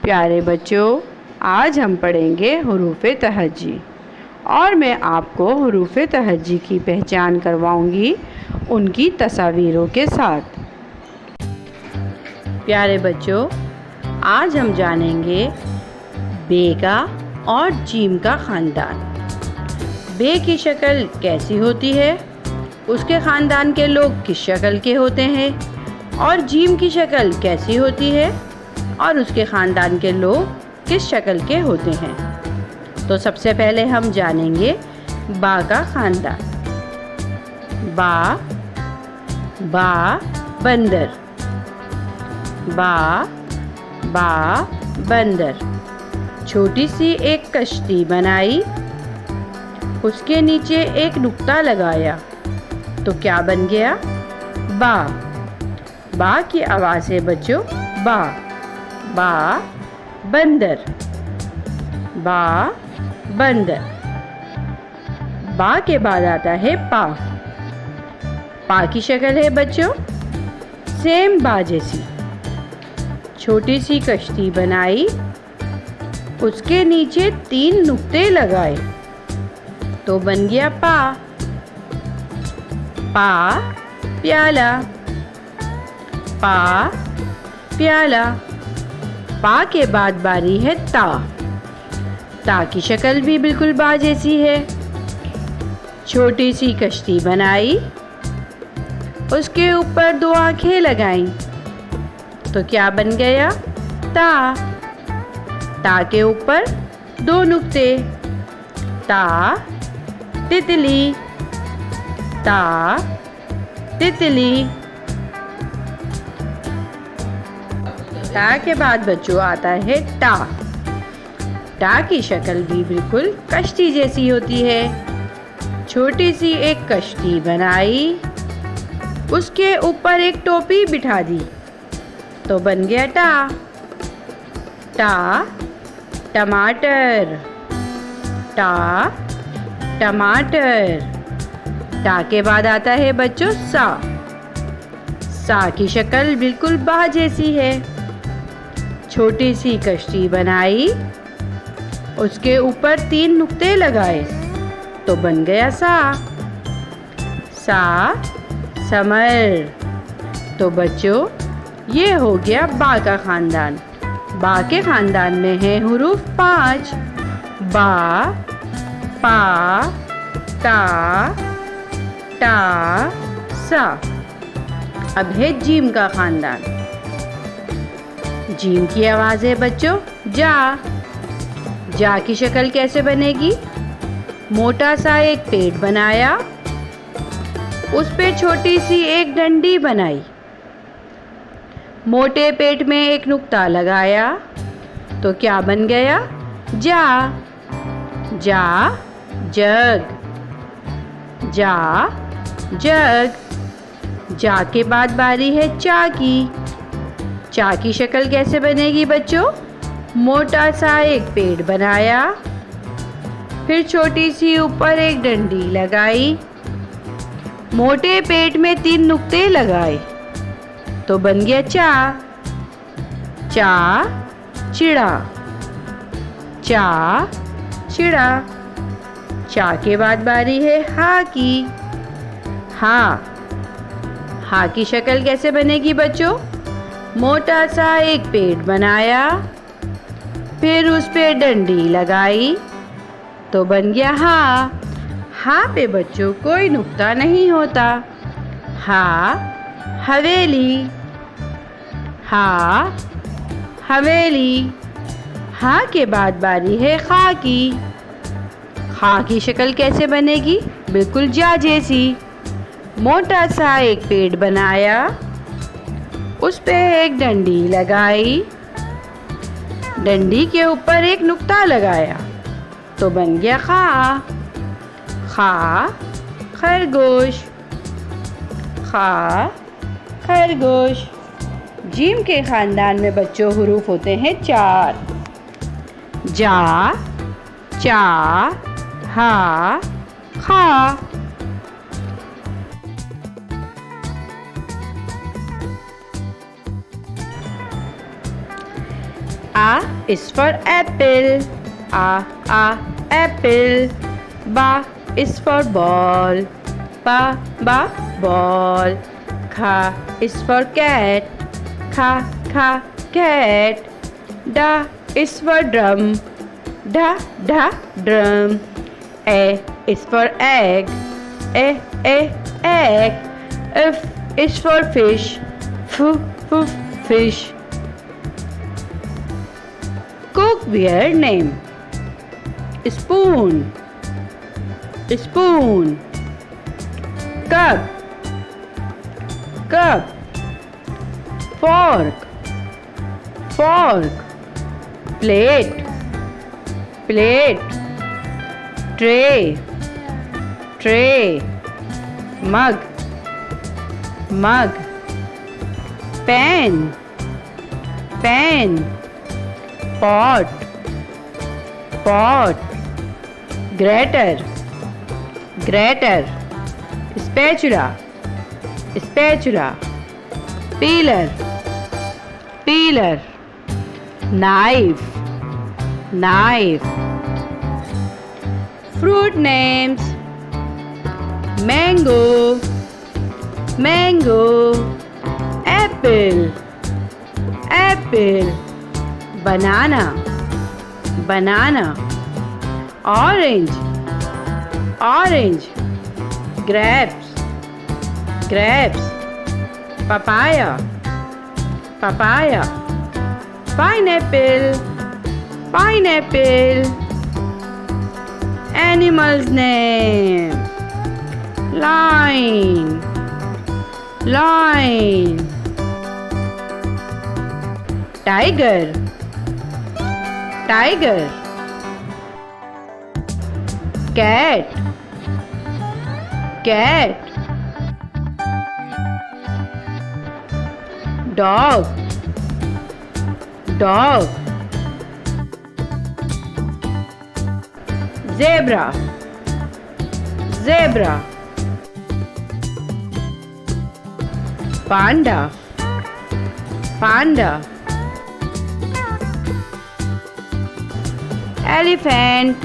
प्यारे बच्चों, आज हम पढ़ेंगे हुरूफ़े तहज्जी और मैं आपको हुरूफ़े तहज्जी की पहचान करवाऊंगी उनकी तस्वीरों के साथ। प्यारे बच्चों, आज हम जानेंगे बे का और जीम का ख़ानदान। बे की शक्ल कैसी होती है, उसके ख़ानदान के लोग किस शक्ल के होते हैं, और जीम की शक्ल कैसी होती है और उसके ख़ानदान के लोग किस शक्ल के होते हैं। तो सबसे पहले हम जानेंगे बा का ख़ानदान। बा बंदर, बा बंदर। छोटी सी एक कश्ती बनाई, उसके नीचे एक नुक्ता लगाया, तो क्या बन गया? बा की आवाज़ है बच्चों, बा बंदर, बंदर। बा के बाद आता है पा की शक्ल है बच्चों सेम बा जैसी। छोटी सी कश्ती बनाई, उसके नीचे 3 नुक्ते लगाए, तो बन गया पा प्याला, प्याला। पा के बाद बारी है ता की शक्ल भी बिल्कुल बा जैसी है। छोटी सी कश्ती बनाई, उसके ऊपर 2 आंखें लगाई, तो क्या बन गया? ता के ऊपर 2 नुक्ते, तितली, तितली। ता के बाद बच्चों आता है टा की शक्ल भी बिल्कुल कश्ती जैसी होती है। छोटी सी एक कश्ती बनाई, उसके ऊपर एक टोपी बिठा दी, तो बन गया टमाटर, टमाटर। टा के बाद आता है बच्चों सा की शक्ल बिल्कुल बा जैसी है। छोटी सी कश्ती बनाई, उसके ऊपर 3 नुक्ते लगाए, तो बन गया समर। तो बच्चों, ये हो गया बा का ख़ानदान। बा के ख़ानदान में है हुरूफ 5, बा, पा, ता, सा। अब है जीम का ख़ानदान। जीम की आवाज़ है बच्चों जा की शक्ल कैसे बनेगी? मोटा सा एक पेड़ बनाया, उस पे छोटी सी एक डंडी बनाई, मोटे पेट में एक नुक्ता लगाया, तो क्या बन गया? जग। जा के बाद बारी है चा की शक्ल कैसे बनेगी बच्चों? मोटा सा एक पेड़ बनाया, फिर छोटी सी ऊपर एक डंडी लगाई, मोटे पेट में 3 नुक्ते लगाए, तो बन गया चिड़ा। चा के बाद बारी है हा की शक्ल कैसे बनेगी बच्चों? मोटा सा एक पेड़ बनाया, फिर उस पे डंडी लगाई, तो बन गया हा पे बच्चों कोई नुक्ता नहीं होता। हवेली। हा के बाद बारी है खा की शक्ल कैसे बनेगी? बिल्कुल जा जैसी। मोटा सा एक पेड़ बनाया, उस पे एक डंडी लगाई, डंडी के ऊपर एक नुक्ता लगाया, तो बन गया खरगोश। जीम के ख़ानदान में बच्चों हुरूफ होते हैं 4, चा, हा, खा। A is for apple. Apple. Ba is for ball. Ba ball. Kha is for cat. Kha cat. Da is for drum. Da drum. A is for egg. Egg. F is for fish. F fish. Cookware name. Spoon. Cup. Fork. Plate. Tray. Mug. Pen. Pot. Grater. Spatula. Peeler. Knife. Fruit names. Mango. Apple. Banana. Orange. Grapes. Papaya. Pineapple. Animals name. Lion. Tiger. Cat. Dog. Zebra. Panda. Elephant.